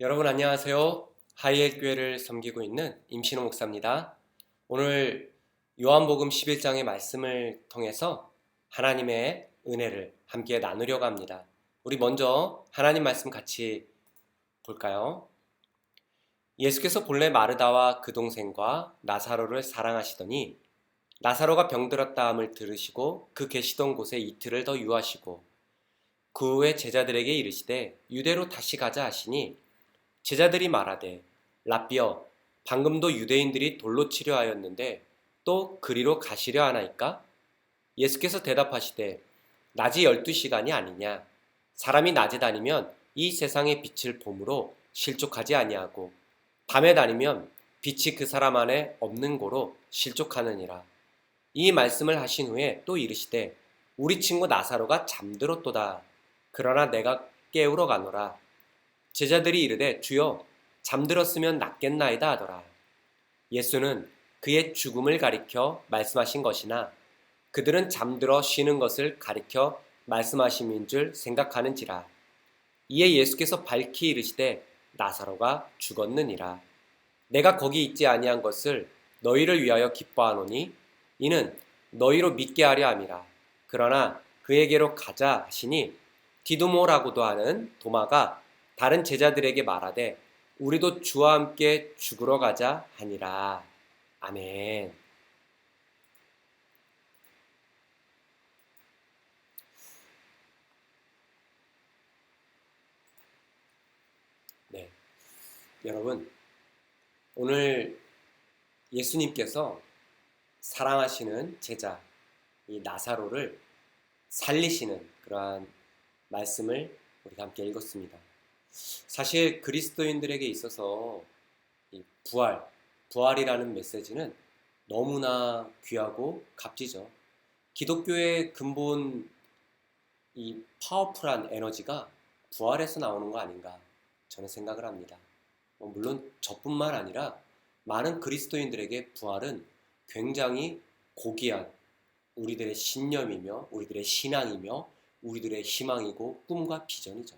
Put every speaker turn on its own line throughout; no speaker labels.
여러분 안녕하세요. 하이엘 교회를 섬기고 있는 임신호 목사입니다. 오늘 요한복음 11장의 말씀을 통해서 하나님의 은혜를 함께 나누려고 합니다. 우리 먼저 하나님 말씀 같이 볼까요? 예수께서 본래 마르다와 그 동생과 나사로를 사랑하시더니 나사로가 병들었다 함을 들으시고 그 계시던 곳에 이틀을 더 유하시고 그 후에 제자들에게 이르시되 유대로 다시 가자 하시니 제자들이 말하되 라삐어 방금도 유대인들이 돌로 치려 하였는데 또 그리로 가시려 하나이까? 예수께서 대답하시되 낮이 12시간이 아니냐. 사람이 낮에 다니면 이 세상의 빛을 보므로 실족하지 아니하고 밤에 다니면 빛이 그 사람 안에 없는 고로 실족하느니라. 이 말씀을 하신 후에 또 이르시되 우리 친구 나사로가 잠들었도다. 그러나 내가 깨우러 가노라. 제자들이 이르되 주여 잠들었으면 낫겠나이다 하더라. 예수는 그의 죽음을 가리켜 말씀하신 것이나 그들은 잠들어 쉬는 것을 가리켜 말씀하심인 줄 생각하는지라. 이에 예수께서 밝히 이르시되 나사로가 죽었느니라. 내가 거기 있지 아니한 것을 너희를 위하여 기뻐하노니 이는 너희로 믿게 하려 함이라. 그러나 그에게로 가자 하시니 디두모라고도 하는 도마가 다른 제자들에게 말하되 우리도 주와 함께 죽으러 가자 하니라. 아멘. 네, 여러분 오늘 예수님께서 사랑하시는 제자 이 나사로를 살리시는 그러한 말씀을 우리가 함께 읽었습니다. 사실 그리스도인들에게 있어서 이 부활이라는 메시지는 너무나 귀하고 값지죠. 기독교의 근본 이 파워풀한 에너지가 부활에서 나오는 거 아닌가 저는 생각을 합니다. 물론 저뿐만 아니라 많은 그리스도인들에게 부활은 굉장히 고귀한 우리들의 신념이며 우리들의 신앙이며 우리들의 희망이고 꿈과 비전이죠.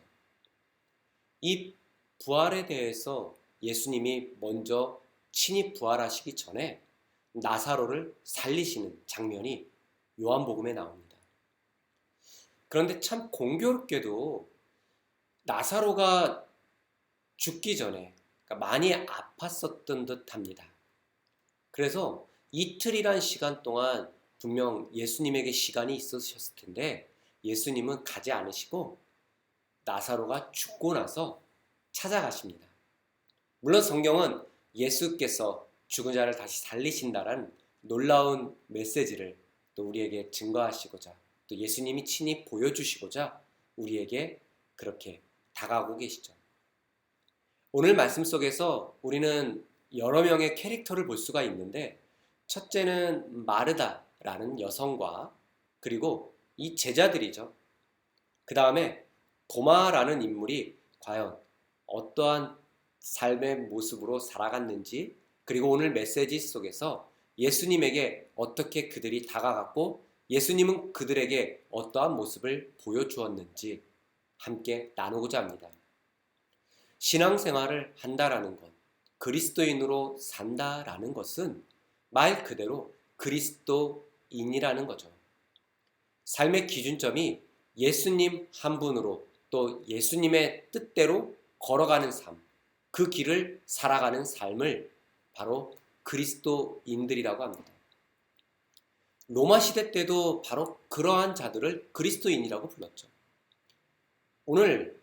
이 부활에 대해서 예수님이 먼저 친히 부활하시기 전에 나사로를 살리시는 장면이 요한복음에 나옵니다. 그런데 참 공교롭게도 나사로가 죽기 전에 그러니까 많이 아팠었던 듯 합니다. 그래서 이틀이란 시간 동안 분명 예수님에게 시간이 있으셨을 텐데 예수님은 가지 않으시고 나사로가 죽고 나서 찾아가십니다. 물론 성경은 예수께서 죽은 자를 다시 살리신다라는 놀라운 메시지를 또 우리에게 증거하시고자 또 예수님이 친히 보여주시고자 우리에게 그렇게 다가오고 계시죠. 오늘 말씀 속에서 우리는 여러 명의 캐릭터를 볼 수가 있는데 첫째는 마르다라는 여성과 그리고 이 제자들이죠. 그 다음에 도마라는 인물이 과연 어떠한 삶의 모습으로 살아갔는지 그리고 오늘 메시지 속에서 예수님에게 어떻게 그들이 다가갔고 예수님은 그들에게 어떠한 모습을 보여주었는지 함께 나누고자 합니다. 신앙생활을 한다라는 것, 그리스도인으로 산다라는 것은 말 그대로 그리스도인이라는 거죠. 삶의 기준점이 예수님 한 분으로 또 예수님의 뜻대로 걸어가는 삶, 그 길을 살아가는 삶을 바로 그리스도인들이라고 합니다. 로마 시대 때도 바로 그러한 자들을 그리스도인이라고 불렀죠. 오늘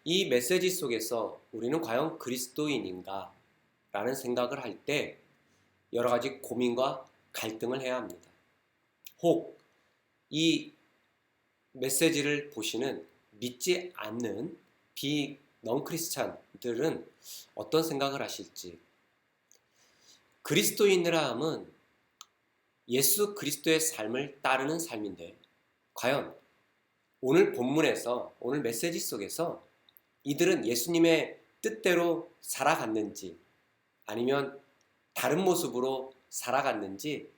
이 메시지 속에서 우리는 과연 그리스도인인가? 라는 생각을 할 때 여러 가지 고민과 갈등을 해야 합니다. 혹 이 메시지를 보시는 믿지 않는 넌 크리스찬들은 어떤 생각을 하실지. 그리스도인이라 함은 예수 그리스도의 삶을 따르는 삶인데 과연 오늘 본문에서 오늘 메시지 속에서 이들은 예수님의 뜻대로 살아갔는지 아니면 다른 모습으로 살아갔는지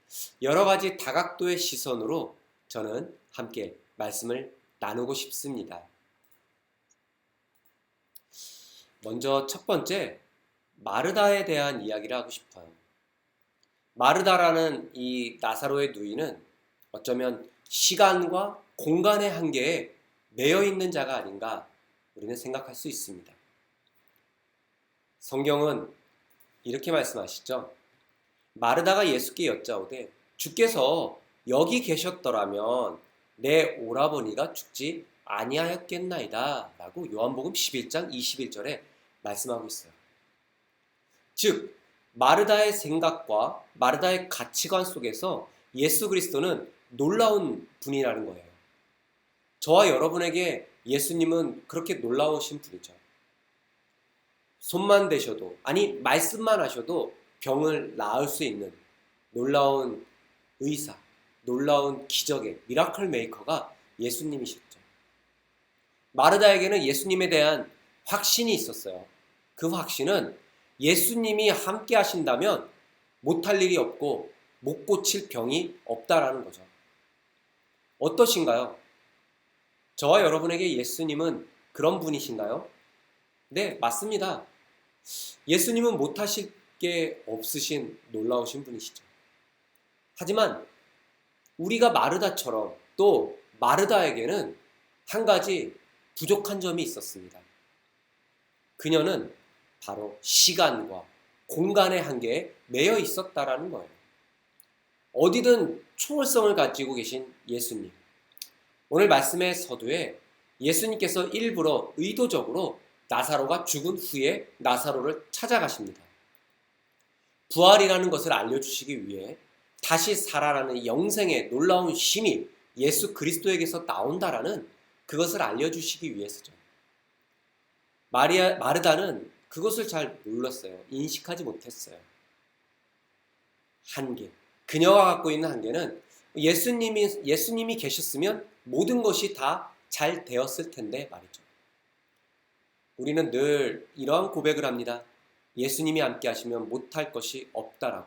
여러 가지 다각도의 시선으로 저는 함께 말씀을 나누고 싶습니다. 먼저 첫 번째, 마르다에 대한 이야기를 하고 싶어요. 마르다라는 이 나사로의 누이는 어쩌면 시간과 공간의 한계에 매여 있는 자가 아닌가 우리는 생각할 수 있습니다. 성경은 이렇게 말씀하시죠. 마르다가 예수께 여짜오되 주께서 여기 계셨더라면 내 오라버니가 죽지 아니하였겠나이다 라고 요한복음 11장 21절에 말씀하고 있어요. 즉 마르다의 생각과 마르다의 가치관 속에서 예수 그리스도는 놀라운 분이라는 거예요. 저와 여러분에게 예수님은 그렇게 놀라우신 분이죠. 손만 대셔도, 아니 말씀만 하셔도 병을 나을 수 있는 놀라운 의사, 놀라운 기적의 미라클 메이커가 예수님이셨죠. 마르다에게는 예수님에 대한 확신이 있었어요. 그 확신은 예수님이 함께 하신다면 못할 일이 없고 못 고칠 병이 없다라는 거죠. 어떠신가요? 저와 여러분에게 예수님은 그런 분이신가요? 네, 맞습니다. 예수님은 못하실 게 없으신 놀라우신 분이시죠. 하지만 우리가 마르다처럼 또 마르다에게는 한 가지 부족한 점이 있었습니다. 그녀는 바로 시간과 공간의 한계에 매여 있었다라는 거예요. 어디든 초월성을 가지고 계신 예수님. 오늘 말씀의 서두에 예수님께서 일부러 의도적으로 나사로가 죽은 후에 나사로를 찾아가십니다. 부활이라는 것을 알려주시기 위해 다시 살아나는 영생의 놀라운 힘이 예수 그리스도에게서 나온다라는 그것을 알려주시기 위해서죠. 마르다는 그것을 잘 몰랐어요. 인식하지 못했어요. 한계. 그녀가 갖고 있는 한계는 예수님이 계셨으면 모든 것이 다 잘 되었을 텐데 말이죠. 우리는 늘 이러한 고백을 합니다. 예수님이 함께 하시면 못할 것이 없다라고.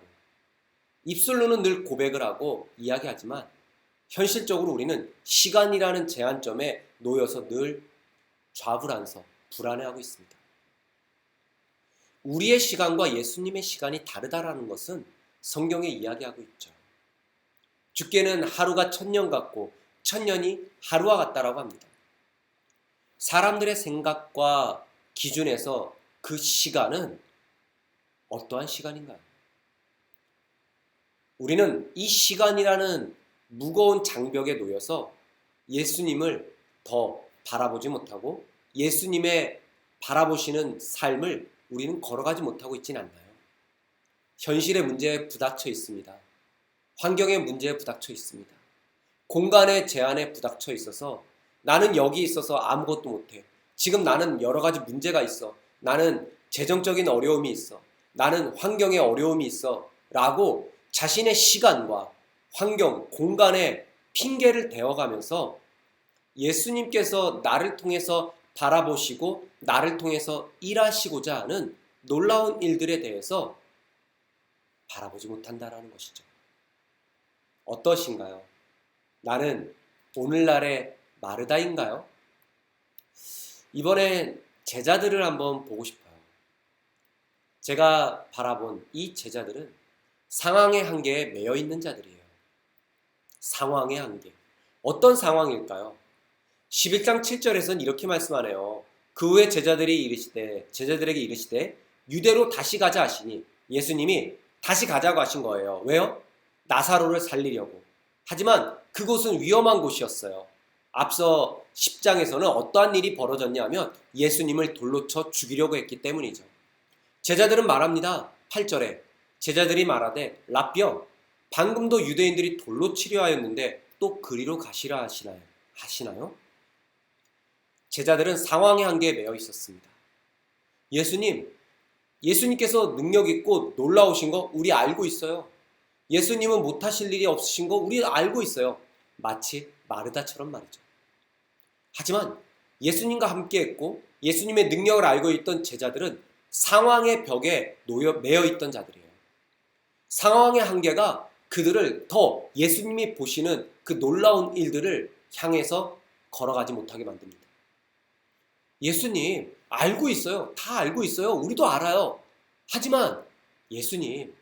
입술로는 늘 고백을 하고 이야기하지만 현실적으로 우리는 시간이라는 제한점에 놓여서 늘 좌불안서 불안해하고 있습니다. 우리의 시간과 예수님의 시간이 다르다라는 것은 성경에 이야기하고 있죠. 주께는 하루가 1000년 같고 1000년이 하루와 같다라고 합니다. 사람들의 생각과 기준에서 그 시간은 어떠한 시간인가요? 우리는 이 시간이라는 무거운 장벽에 놓여서 예수님을 더 바라보지 못하고 예수님의 바라보시는 삶을 우리는 걸어가지 못하고 있지는 않나요? 현실의 문제에 부닥쳐 있습니다. 환경의 문제에 부닥쳐 있습니다. 공간의 제한에 부닥쳐 있어서 나는 여기 있어서 아무것도 못해. 지금 나는 여러 가지 문제가 있어. 나는 재정적인 어려움이 있어. 나는 환경에 어려움이 있어. 라고 자신의 시간과 환경, 공간에 핑계를 대어가면서 예수님께서 나를 통해서 바라보시고 나를 통해서 일하시고자 하는 놀라운 일들에 대해서 바라보지 못한다라는 것이죠. 어떠신가요? 나는 오늘날의 마르다인가요? 이번엔 제자들을 한번 보고 싶어요. 제가 바라본 이 제자들은 상황의 한계에 매여 있는 자들이에요. 상황의 한계. 어떤 상황일까요? 11장 7절에서는 이렇게 말씀하네요. 그 후에 제자들에게 이르시되 유대로 다시 가자 하시니 예수님이 다시 가자고 하신 거예요. 왜요? 나사로를 살리려고. 하지만 그곳은 위험한 곳이었어요. 앞서 10장에서는 어떠한 일이 벌어졌냐 하면 예수님을 돌로 쳐 죽이려고 했기 때문이죠. 제자들은 말합니다. 8절에 제자들이 말하되 라삐여 방금도 유대인들이 돌로 치려 하였는데 또 그리로 가시라 하시나요? 제자들은 상황의 한계에 매여 있었습니다. 예수님께서 능력 있고 놀라우신 거 우리 알고 있어요. 예수님은 못하실 일이 없으신 거 우리 알고 있어요. 마치 마르다처럼 말이죠. 하지만 예수님과 함께 했고 예수님의 능력을 알고 있던 제자들은 상황의 벽에 매여 있던 자들이에요. 상황의 한계가 그들을 더 예수님이 보시는 그 놀라운 일들을 향해서 걸어가지 못하게 만듭니다. 예수님, 알고 있어요. 다 알고 있어요. 우리도 알아요. 하지만 예수님,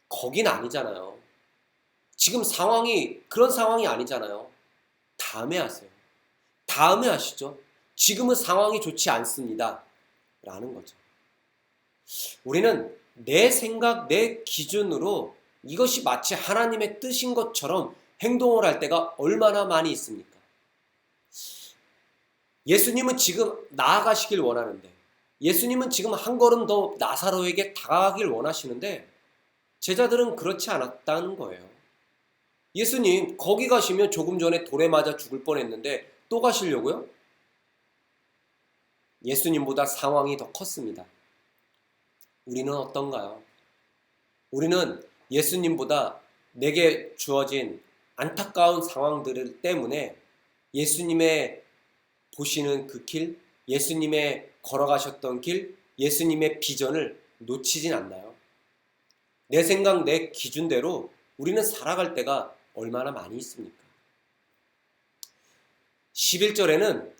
거긴 아니잖아요. 지금 상황이 그런 상황이 아니잖아요. 다음에 하세요. 다음에 하시죠. 지금은 상황이 좋지 않습니다. 라는 거죠. 우리는 내 생각, 내 기준으로 이것이 마치 하나님의 뜻인 것처럼 행동을 할 때가 얼마나 많이 있습니까? 예수님은 지금 나아가시길 원하는데, 예수님은 지금 한 걸음 더 나사로에게 다가가길 원하시는데, 제자들은 그렇지 않았다는 거예요. 예수님, 거기 가시면 조금 전에 돌에 맞아 죽을 뻔했는데 또 가시려고요? 예수님보다 상황이 더 컸습니다. 우리는 어떤가요? 우리는 예수님보다 내게 주어진 안타까운 상황들 때문에 예수님의 보시는 그 길, 예수님의 걸어가셨던 길, 예수님의 비전을 놓치진 않나요? 내 생각, 내 기준대로 우리는 살아갈 때가 얼마나 많이 있습니까? 11절에는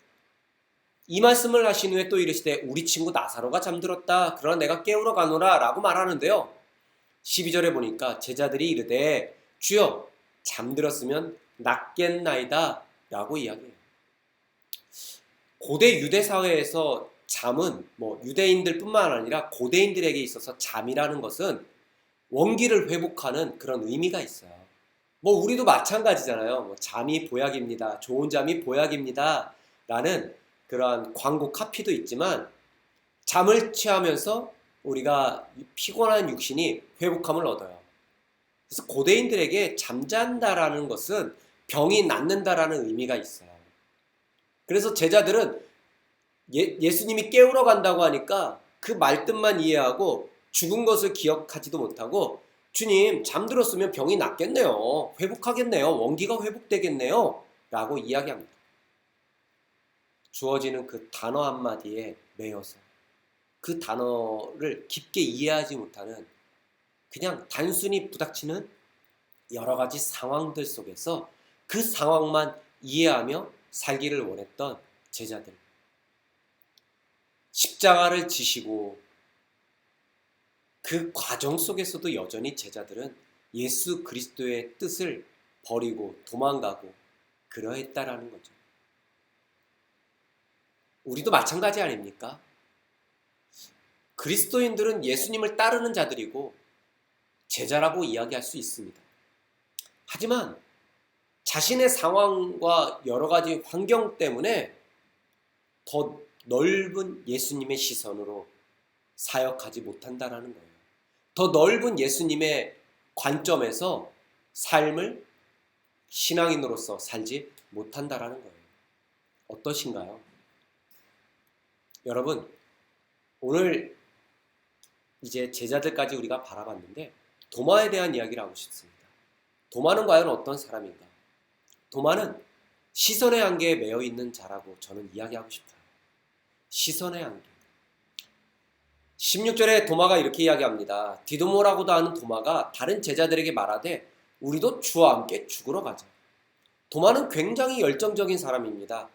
이 말씀을 하신 후에 또 이르시되 우리 친구 나사로가 잠들었다. 그러나 내가 깨우러 가노라 라고 말하는데요. 12절에 보니까 제자들이 이르되 주여 잠들었으면 낫겠나이다 라고 이야기해요. 고대 유대 사회에서 잠은 유대인들 뿐만 아니라 고대인들에게 있어서 잠이라는 것은 원기를 회복하는 그런 의미가 있어요. 우리도 마찬가지잖아요. 잠이 보약입니다. 좋은 잠이 보약입니다. 라는 그러한 광고 카피도 있지만 잠을 취하면서 우리가 피곤한 육신이 회복함을 얻어요. 그래서 고대인들에게 잠잔다라는 것은 병이 낫는다라는 의미가 있어요. 그래서 제자들은 예수님이 깨우러 간다고 하니까 그 말뜻만 이해하고 죽은 것을 기억하지도 못하고 주님 잠들었으면 병이 낫겠네요. 회복하겠네요. 원기가 회복되겠네요. 라고 이야기합니다. 주어지는 그 단어 한마디에 매여서 그 단어를 깊게 이해하지 못하는 그냥 단순히 부닥치는 여러 가지 상황들 속에서 그 상황만 이해하며 살기를 원했던 제자들. 십자가를 지시고 그 과정 속에서도 여전히 제자들은 예수 그리스도의 뜻을 버리고 도망가고 그러했다라는 거죠. 우리도 마찬가지 아닙니까? 그리스도인들은 예수님을 따르는 자들이고 제자라고 이야기할 수 있습니다. 하지만 자신의 상황과 여러 가지 환경 때문에 더 넓은 예수님의 시선으로 사역하지 못한다라는 거예요. 더 넓은 예수님의 관점에서 삶을 신앙인으로서 살지 못한다라는 거예요. 어떠신가요? 여러분, 오늘 이제 제자들까지 우리가 바라봤는데 도마에 대한 이야기를 하고 싶습니다. 도마는 과연 어떤 사람인가? 도마는 시선의 한계에 매여 있는 자라고 저는 이야기하고 싶어요. 시선의 한계. 16절에 도마가 이렇게 이야기합니다. 디도모라고도 하는 도마가 다른 제자들에게 말하되 우리도 주와 함께 죽으러 가자. 도마는 굉장히 열정적인 사람입니다.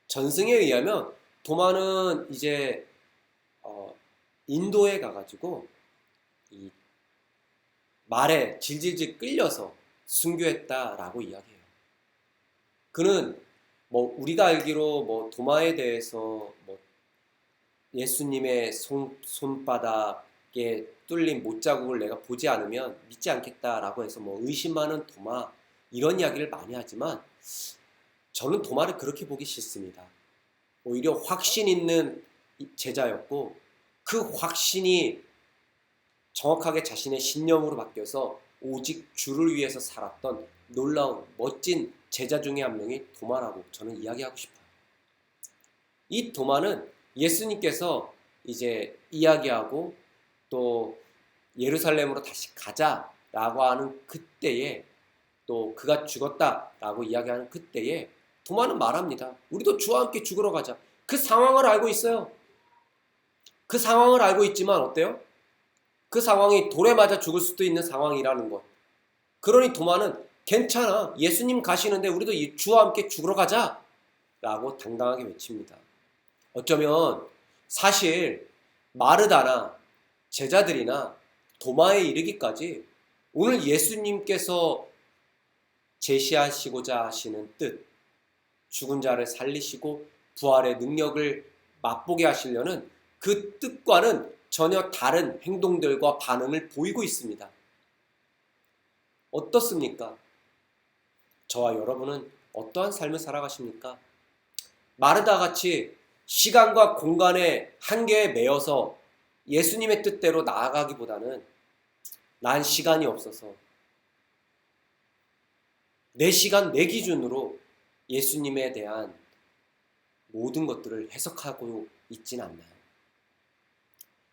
전승에 의하면 도마는 이제 인도에 가가지고 이 말에 질질질 끌려서 순교했다라고 이야기해요. 그는 우리가 알기로 도마에 대해서 예수님의 손바닥에 뚫린 못자국을 내가 보지 않으면 믿지 않겠다라고 해서 의심하는 도마 이런 이야기를 많이 하지만 저는 도마를 그렇게 보기 싫습니다. 오히려 확신 있는 제자였고 그 확신이 정확하게 자신의 신념으로 바뀌어서 오직 주를 위해서 살았던 놀라운 멋진 제자 중에 한 명이 도마라고 저는 이야기하고 싶어요. 이 도마는 예수님께서 이제 이야기하고 또 예루살렘으로 다시 가자라고 하는 그때에 또 그가 죽었다라고 이야기하는 그때에 도마는 말합니다. 우리도 주와 함께 죽으러 가자. 그 상황을 알고 있어요. 그 상황을 알고 있지만 어때요? 그 상황이 돌에 맞아 죽을 수도 있는 상황이라는 것. 그러니 도마는 괜찮아. 예수님 가시는데 우리도 주와 함께 죽으러 가자. 라고 당당하게 외칩니다. 어쩌면 사실 마르다나 제자들이나 도마에 이르기까지 오늘 예수님께서 제시하시고자 하시는 뜻, 죽은 자를 살리시고 부활의 능력을 맛보게 하시려는 그 뜻과는 전혀 다른 행동들과 반응을 보이고 있습니다. 어떻습니까? 저와 여러분은 어떠한 삶을 살아가십니까? 마르다 같이 시간과 공간의 한계에 매여서 예수님의 뜻대로 나아가기보다는 난 시간이 없어서 내 시간, 내 기준으로 예수님에 대한 모든 것들을 해석하고 있진 않나요?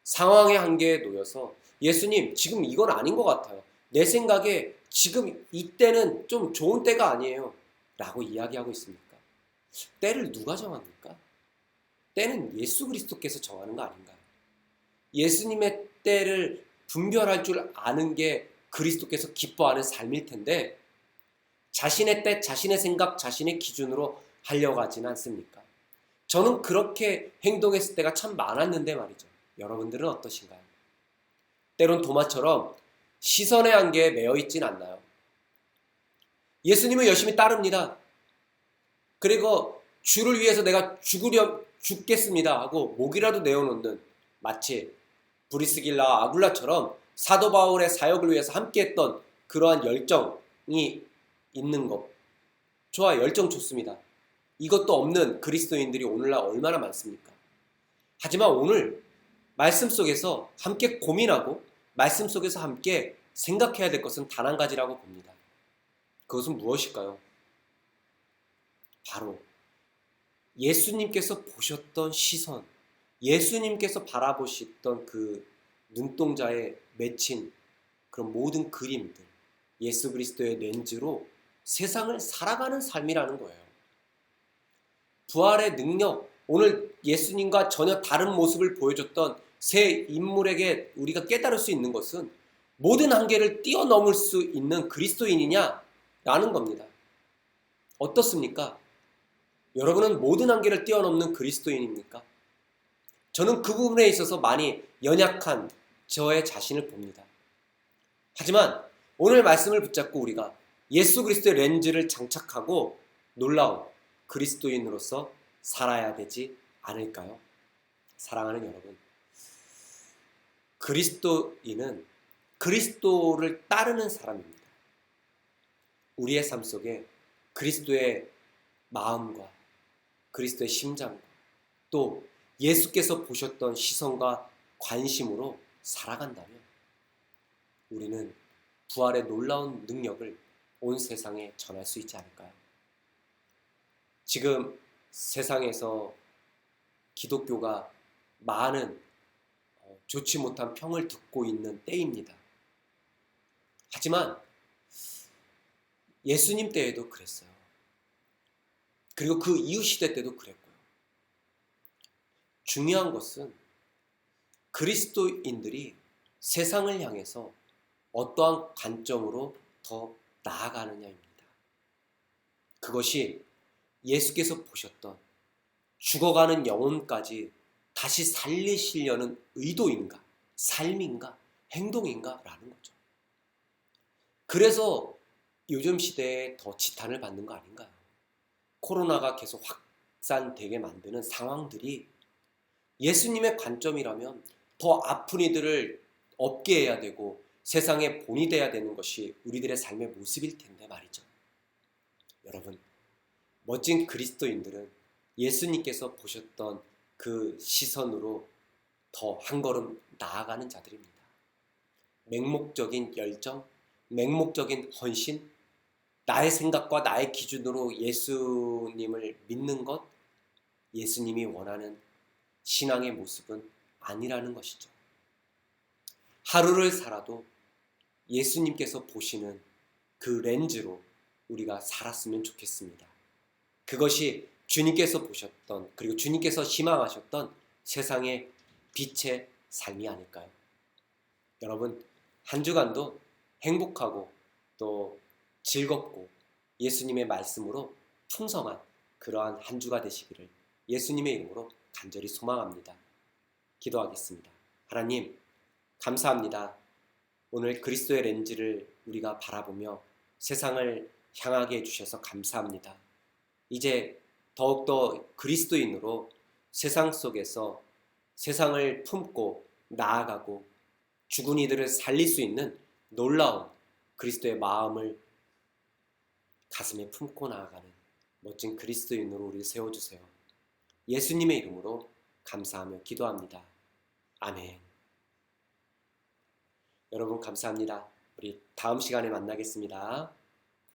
상황의 한계에 놓여서 예수님, 지금 이건 아닌 것 같아요. 내 생각에 지금 이때는 좀 좋은 때가 아니에요. 라고 이야기하고 있습니까? 때를 누가 정합니까? 때는 예수 그리스도께서 정하는 거 아닌가요? 예수님의 때를 분별할 줄 아는 게 그리스도께서 기뻐하는 삶일 텐데 자신의 때, 자신의 생각, 자신의 기준으로 하려고 하지는 않습니까? 저는 그렇게 행동했을 때가 참 많았는데 말이죠. 여러분들은 어떠신가요? 때론 도마처럼 시선의 한계에 매여 있진 않나요? 예수님을 열심히 따릅니다. 그리고 주를 위해서 내가 죽겠습니다 하고 목이라도 내어놓는, 마치 브리스길라와 아굴라처럼 사도 바울의 사역을 위해서 함께했던 그러한 열정이 있는 것, 저와 열정 좋습니다. 이것도 없는 그리스도인들이 오늘날 얼마나 많습니까? 하지만 오늘 말씀 속에서 함께 고민하고 말씀 속에서 함께 생각해야 될 것은 단 한 가지라고 봅니다. 그것은 무엇일까요? 바로 예수님께서 보셨던 시선, 예수님께서 바라보셨던 그 눈동자에 맺힌 그런 모든 그림들, 예수 그리스도의 렌즈로 세상을 살아가는 삶이라는 거예요. 부활의 능력, 오늘 예수님과 전혀 다른 모습을 보여줬던 새 인물에게 우리가 깨달을 수 있는 것은 모든 한계를 뛰어넘을 수 있는 그리스도인이냐라는 겁니다. 어떻습니까? 여러분은 모든 한계를 뛰어넘는 그리스도인입니까? 저는 그 부분에 있어서 많이 연약한 저의 자신을 봅니다. 하지만 오늘 말씀을 붙잡고 우리가 예수 그리스도의 렌즈를 장착하고 놀라운 그리스도인으로서 살아야 되지 않을까요? 사랑하는 여러분, 그리스도인은 그리스도를 따르는 사람입니다. 우리의 삶 속에 그리스도의 마음과 그리스도의 심장과 또 예수께서 보셨던 시선과 관심으로 살아간다면 우리는 부활의 놀라운 능력을 온 세상에 전할 수 있지 않을까요? 지금 세상에서 기독교가 많은 좋지 못한 평을 듣고 있는 때입니다. 하지만 예수님 때에도 그랬어요. 그리고 그 이후 시대 때도 그랬고요. 중요한 것은 그리스도인들이 세상을 향해서 어떠한 관점으로 더 나아가느냐입니다. 그것이 예수께서 보셨던 죽어가는 영혼까지 다시 살리시려는 의도인가, 삶인가, 행동인가 라는 거죠. 그래서 요즘 시대에 더 지탄을 받는 거 아닌가요? 코로나가 계속 확산되게 만드는 상황들이 예수님의 관점이라면 더 아픈 이들을 없게 해야 되고 세상의 본이 돼야 되는 것이 우리들의 삶의 모습일 텐데 말이죠. 여러분, 멋진 그리스도인들은 예수님께서 보셨던 그 시선으로 더 한 걸음 나아가는 자들입니다. 맹목적인 열정, 맹목적인 헌신, 나의 생각과 나의 기준으로 예수님을 믿는 것, 예수님이 원하는 신앙의 모습은 아니라는 것이죠. 하루를 살아도 예수님께서 보시는 그 렌즈로 우리가 살았으면 좋겠습니다. 그것이 주님께서 보셨던, 그리고 주님께서 희망하셨던 세상의 빛의 삶이 아닐까요? 여러분, 한 주간도 행복하고 또 즐겁고 예수님의 말씀으로 풍성한 그러한 한 주가 되시기를 예수님의 이름으로 간절히 소망합니다. 기도하겠습니다. 하나님, 감사합니다. 오늘 그리스도의 렌즈를 우리가 바라보며 세상을 향하게 해주셔서 감사합니다. 이제 더욱더 그리스도인으로 세상 속에서 세상을 품고 나아가고 죽은 이들을 살릴 수 있는 놀라운 그리스도의 마음을 가슴에 품고 나아가는 멋진 그리스도인으로 우리를 세워주세요. 예수님의 이름으로 감사하며 기도합니다. 아멘. 여러분 감사합니다. 우리 다음 시간에 만나겠습니다.